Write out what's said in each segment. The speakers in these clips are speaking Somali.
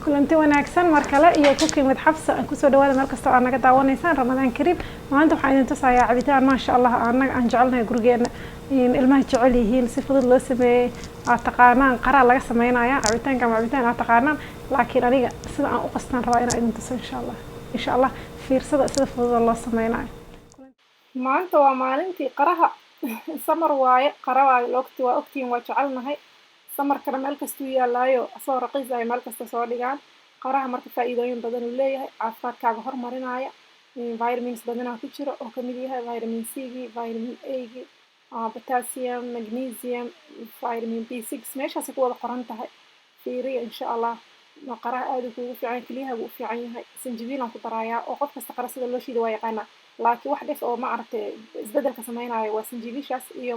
kulanti wanaagsan mar kale iyo ku kiimid xabsa aan kusoo dhawaada meel kasta oo aad naga daawanaysaan Ramadaan Kariim maanta waxaan idin tusayaa cabitaan ma sha Allah anaga aan jecelnahay gurigeena ilmaha jecel yihiin si fudud loo sameeyay taqaanaan qara laga sameeynaya cabitaan taqaanaan laakiin aniga sida aan u qastaan rabaa inaan idin tuso insha Allah fiirsada sida fudud loo sameeynayo maanta waa maalintii qaraha samar waaye qaraha logti waa ogtiin waa jecelnahay samarkana meel kasta uu yaalaayo asoo raqiis ay meel kasta soo dhigaan qaraha marka faa'iidooyin badan uu leeyahay caafimaadkaaga horumarinaya vitamins badan ku jira oo kamid yahay vitamin C, vitamin A, potassium, magnesium, vitamin B6 meeshaas ku wada qoran tahay fiiriya insha Allah qaraha aad ugu fiican kaliya uu fiican yahay sanjabiil aan ku darayaa oo qof kasta qara sida loo shiido waa yaqaana laakiin wax dhif oo ma aragtay isbedelka sameynaayo waa sanjabiishaas iyo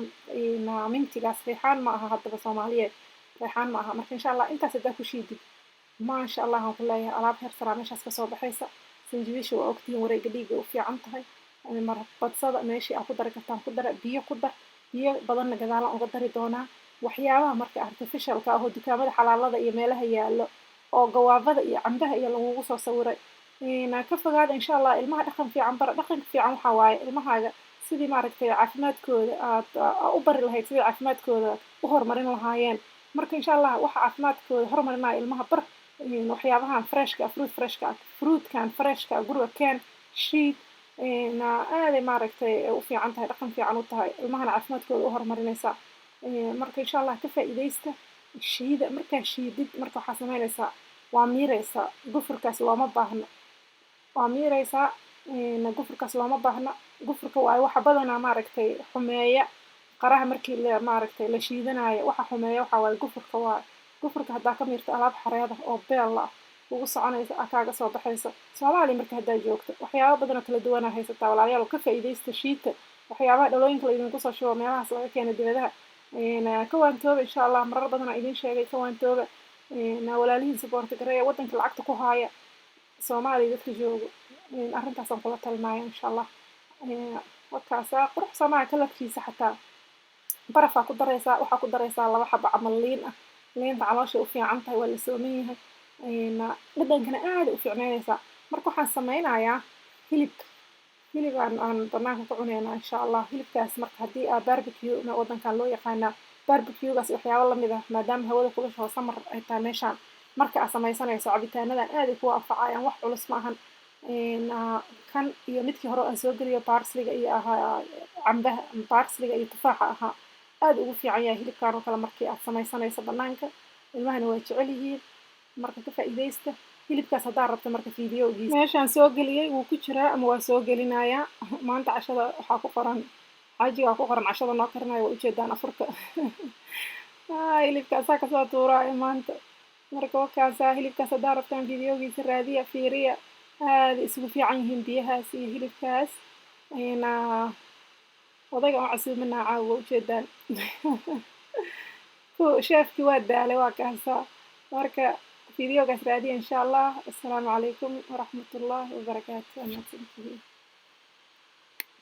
mintigaas riixaan ma aha hadaba Soomaaliyeed riixaan ma aha marka insha Allah intaas aad ku shiidid ma sha Allah aan ku leeyahay alaab heer sare meeshaas ka soo baxaysa sanjabiisha waa ogtiin wareega dhiigga u fiican tahay mar badsada meeshii aad ku dari kartaan ku dara biyo badan gadaal uga dari doonaa waxyaabaha marka artificialka ah oo dukaamada xalaalada iyo meelaha yaalo oo gawaabada iyo cambaha iyo lagu soo sawiray ka fogaada insha Allah ilmaha dhaqan fiican waxa waaye ilmahaaga sidii ma aragtay caafimaadkooda aad u bari lahayd sidii caafimaadkooda u horumarin lahaayeen marka insha Allah waxa caafimaadkooda horumarinaya ilmaha bar waxyaabahan fruitkan freshka guriga keen shiid aad ma aragtay u fiican tahay dhaqan fiican u tahay ilmahana caafimaadkooda u horumarinaysa marka insha Allah ka faa'iideysta shiida marka shiidid marka waxa sameynaysaa waa miiraysa gufurkaas looma baahna waa miiraysa gufurkaas looma baahna gufurka waa waxa badan ma aragtay xumeeya qaraha markii la ma aragtay la shiidanayo waxa xumeeya waxa waa gufurka hadaa ka miirto alaab xareeda oo beel ah ugu soconaysa akaaga soo baxaysa Soomaali marka hadaa joogto waxyaabo badan oo kala duwan haysta walaalayaal ka faa'iideysta shiidta waxyaabaha dhalooyinka la idin ku soo shubo meelahaas laga keenay dibadaha kawaantooba insha Allah marar badan idin sheegay kawaantooba walaalihiin support gareeya wadanka lacagta ku haaya Soomaali dadka joogo arrintaas aan kula talinayo insha Allah wakaasa qurux Soomaali kalafkiisa xataa barafa ku dareysa waxa ku dareysa laba xabo camal liin ah liinta caloosha u fiican tahay waa la sooman yahay dhadhankana aad u fiicnaanaysa marka waxaan sameynayaa hilib aan banaanka ku cunayna insha Allah hilibkaas marka hadii barbecue wadankan loo yaqaana barbecue-gaas waxyaabo la mid ah maadaama hawada kula soo samar ay tahay meeshaan marka aad sameysanayso cabitaanadan aad ku anfacayaan wax culus ma ahan kan iyo midkii hore aan soo geliyo parsleyga iyo cambaha parsleyga iyo tufaaxa ahaa aad ugu fiican yahay hilibkan oo kale markii aad sameysanayso banaanka ilmahana waa jecel yihiin marka ka faa'iideysta hilibkaas hadaa rabto marka fiidiyogiisa meeshaan soo geliyay wuu ku jiraa ama waa soo gelinayaa maanta cashada waxa ku qoran xaajiga ku qoran cashada noo karinayo waa ujeedaan afurka hilibkaas ka soo tuuraa maanta marka wakaasa hilibkaas hadaa rabtaan fiidiyogiisa raadiya fiiriya aad isugu fiican yihiin biyahaas iyo hilibkaas odayga oo casuumanaa caawa ujeedaan sheefkii waa daalay waa kaasa marka فيديو قاس رادي إن شاء الله. السلام عليكم ورحمة الله وبركاته.